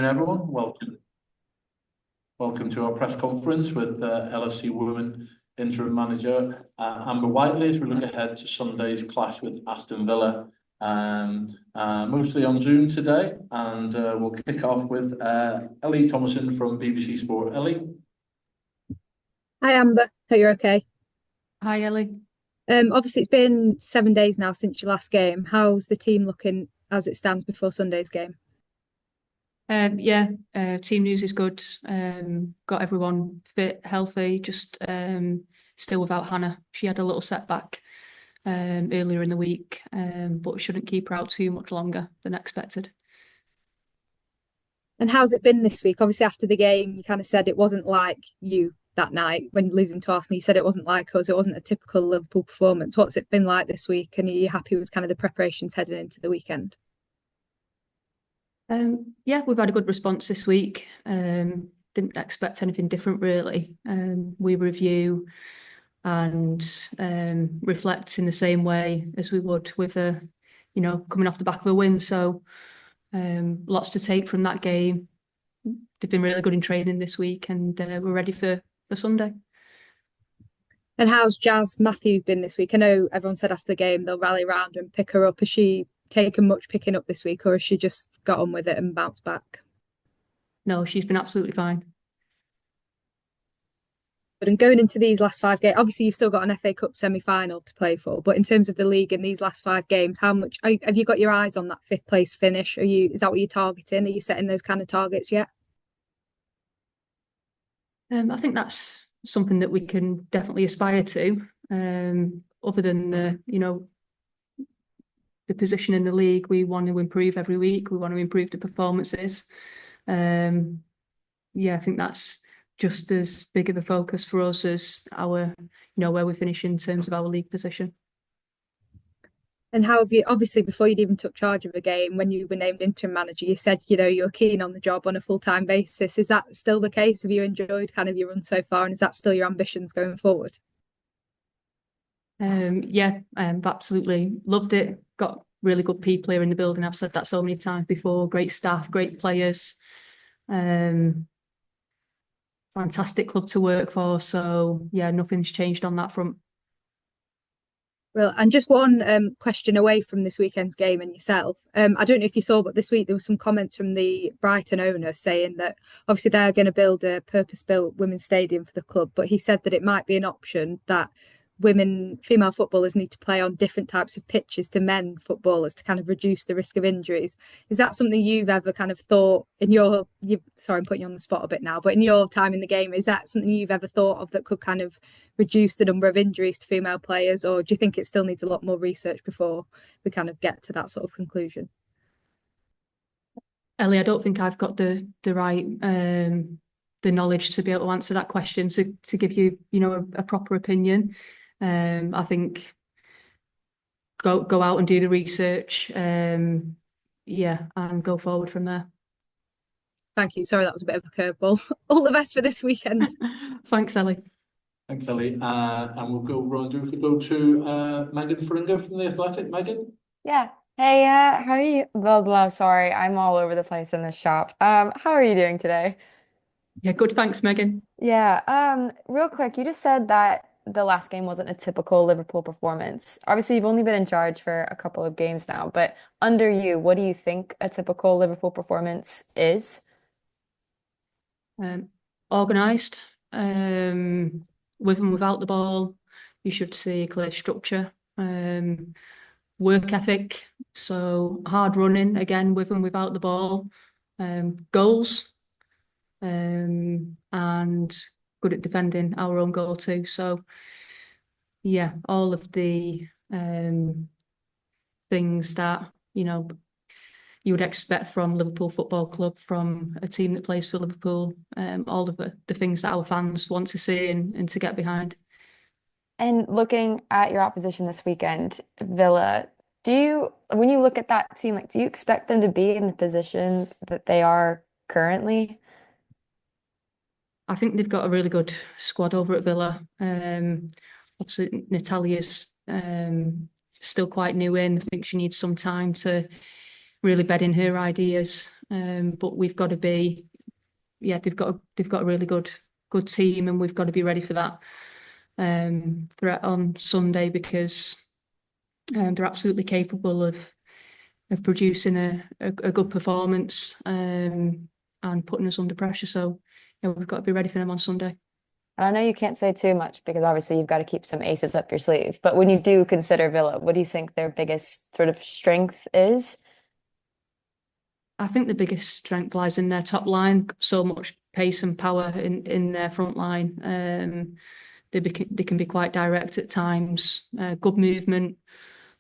everyone. Welcome to our press conference with LFC Women Interim Manager Amber Whiteley as we look ahead to Sunday's clash with Aston Villa, mostly on Zoom today. And we'll kick off with Ellie Thomason from BBC Sport. Ellie. Hi Amber, hope you're okay. Hi Ellie. Obviously it's been 7 days now since your last game. How's the team looking as it stands before Sunday's game? Team news is good. Got everyone fit, healthy, just still without Hannah. She had a little setback earlier in the week, but we shouldn't keep her out too much longer than expected. And how's it been this week? Obviously after the game you kind of said it wasn't like you that night when losing to Arsenal. You said it wasn't like us, it wasn't a typical Liverpool performance. What's it been like this week, and are you happy with kind of the preparations heading into the weekend? We've had a good response this week. Didn't expect anything different really. We review and reflect in the same way as we would with coming off the back of a win. So lots to take from that game. They've been really good in training this week, and we're ready for Sunday. And how's Jazz Matthews been this week? I know everyone said after the game they'll rally around and pick her up. Has she taken much picking up this week, or has she just got on with it and bounced back? No, she's been absolutely fine. And going into these last 5 games, obviously you've still got an FA Cup semi-final to play for, but in terms of the league in these last 5 games, how much have you got your eyes on that fifth place finish? Is that what you're targeting? Are you setting those kind of targets yet? I think that's something that we can definitely aspire to. Other than the position in the league, we want to improve every week. We want to improve the performances. I think that's just as big of a focus for us as our, where we finish in terms of our league position. And how have you, obviously before you'd even took charge of a game, when you were named interim manager, you said, you're keen on the job on a full-time basis. Is that still the case? Have you enjoyed kind of your run so far, and is that still your ambitions going forward? Absolutely loved it. Got really good people here in the building. I've said that so many times before. Great staff, great players. Fantastic club to work for. So yeah, nothing's changed on that front. Well, and just one question away from this weekend's game and yourself. I don't know if you saw, but this week there were some comments from the Brighton owner saying that obviously they're going to build a purpose-built women's stadium for the club, but he said that it might be an option that female footballers need to play on different types of pitches to men footballers to kind of reduce the risk of injuries. Is that something you've ever kind of thought sorry, I'm putting you on the spot a bit now, but in your time in the game, is that something you've ever thought of that could kind of reduce the number of injuries to female players, or do you think it still needs a lot more research before we kind of get to that sort of conclusion? Ellie, I don't think I've got the right the knowledge to be able to answer that question to give you a proper opinion. I think go out and do the research, and go forward from there. Thank you. Sorry, that was a bit of a curveball. All the best for this weekend. Thanks, Ellie. Thanks, Ellie. And we'll go round if we go to Megan Fringa from The Athletic. Megan? Yeah. Hey, how are you? Blah, blah, sorry, I'm all over the place in this shop. How are you doing today? Yeah, good. Thanks, Megan. Yeah, real quick, you just said that the last game wasn't a typical Liverpool performance. Obviously, you've only been in charge for a couple of games now, but under you, what do you think a typical Liverpool performance is? Organised, with and without the ball. You should see a clear structure, work ethic, so hard running again with and without the ball, goals, and good at defending our own goal too. So yeah, all of the things that you would expect from Liverpool Football Club, from a team that plays for Liverpool, all of the things that our fans want to see and to get behind. And looking at your opposition this weekend, Villa, when you look at that team, do you expect them to be in the position that they are currently? I think they've got a really good squad over at Villa. Obviously, Natalia's still quite new in. I think she needs some time to really bed in her ideas. but we've got to be, they've got a really good team, and we've got to be ready for that threat on Sunday, because they're absolutely capable of producing a good performance and putting us under pressure. So yeah, we've got to be ready for them on Sunday. And I know you can't say too much because obviously you've got to keep some aces up your sleeve. But when you do consider Villa, what do you think their biggest sort of strength is? I think the biggest strength lies in their top line. So much pace and power in their front line. They can be quite direct at times. Good movement.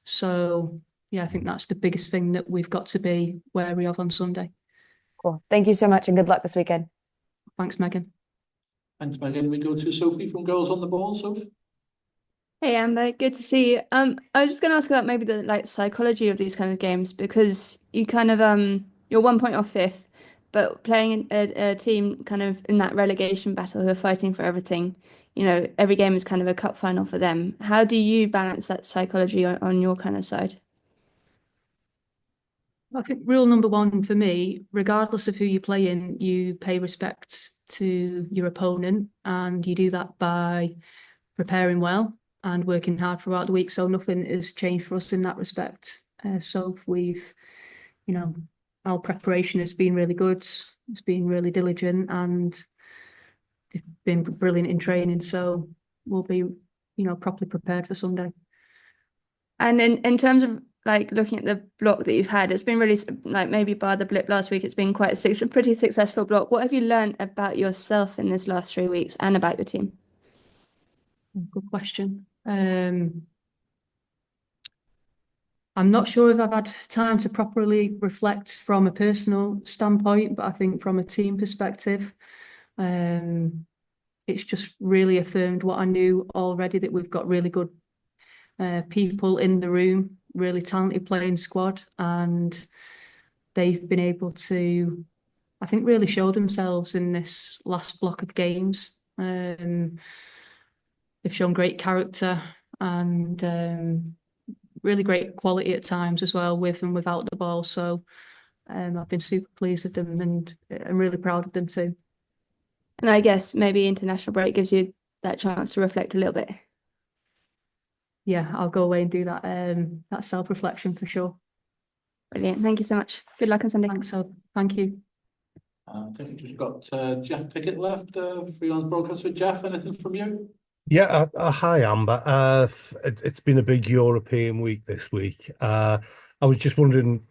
So yeah, I think that's the biggest thing that we've got to be wary of on Sunday. Cool. Thank you so much and good luck this weekend. Thanks, Megan. Thanks, Megan. We go to Sophie from Girls on the Ball. Sophie. Hey Amber, good to see you. I was just gonna ask about maybe the psychology of these kind of games, because you kind of you're 1 point off fifth, but playing a team kind of in that relegation battle who are fighting for everything. Every game is kind of a cup final for them. How do you balance that psychology on your kind of side? I think rule number one for me, regardless of who you're playing, you pay respect to your opponent, and you do that by preparing well and working hard throughout the week. So nothing has changed for us in that respect. So we've, our preparation has been really good. It's been really diligent, and it's been brilliant in training. So we'll be, properly prepared for Sunday. And in terms of looking at the block that you've had, it's been really maybe bar the blip last week, it's been quite a pretty successful block. What have you learned about yourself in this last 3 weeks and about your team? Good question. I'm not sure if I've had time to properly reflect from a personal standpoint, but I think from a team perspective, it's just really affirmed what I knew already, that we've got really good people in the room, really talented playing squad, and they've been able to, I think, really show themselves in this last block of games. They've shown great character and really great quality at times as well, with and without the ball. So I've been super pleased with them, and I'm really proud of them too. And I guess maybe international break gives you that chance to reflect a little bit. Yeah, I'll go away and do that self-reflection for sure. Brilliant. Thank you so much. Good luck on Sunday. Thanks, so thank you. I think we've just got Jeff Pickett left, freelance broadcaster. Jeff, anything from you? Yeah, hi Amber. It's been a big European week this week. I was just wondering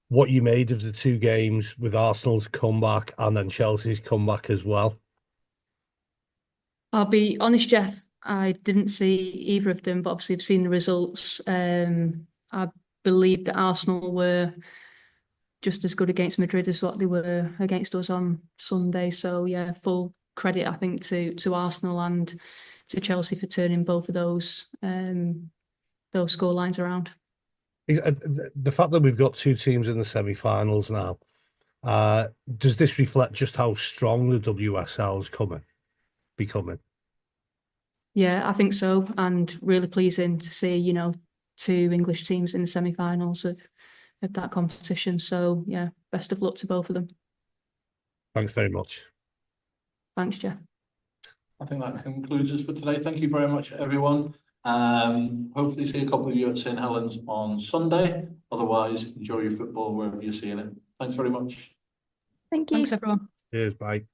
what you made of the two games with Arsenal's comeback and then Chelsea's comeback as well. I'll be honest, Jeff, I didn't see either of them, but obviously I've seen the results. I believe that Arsenal were just as good against Madrid as what they were against us on Sunday. So yeah, full credit, I think, to Arsenal and to Chelsea for turning both of those score lines around. The fact that we've got two teams in the semi-finals now, does this reflect just how strong the WSL is becoming? Yeah, I think so, and really pleasing to see, two English teams in the semi-finals of that competition. So yeah, best of luck to both of them. Thanks very much. Thanks, Jeff. I think that concludes us for today. Thank you very much, everyone. Hopefully see a couple of you at St Helens on Sunday. Otherwise, enjoy your football wherever you're seeing it. Thanks very much. Thank you. Thanks, everyone. Cheers, bye.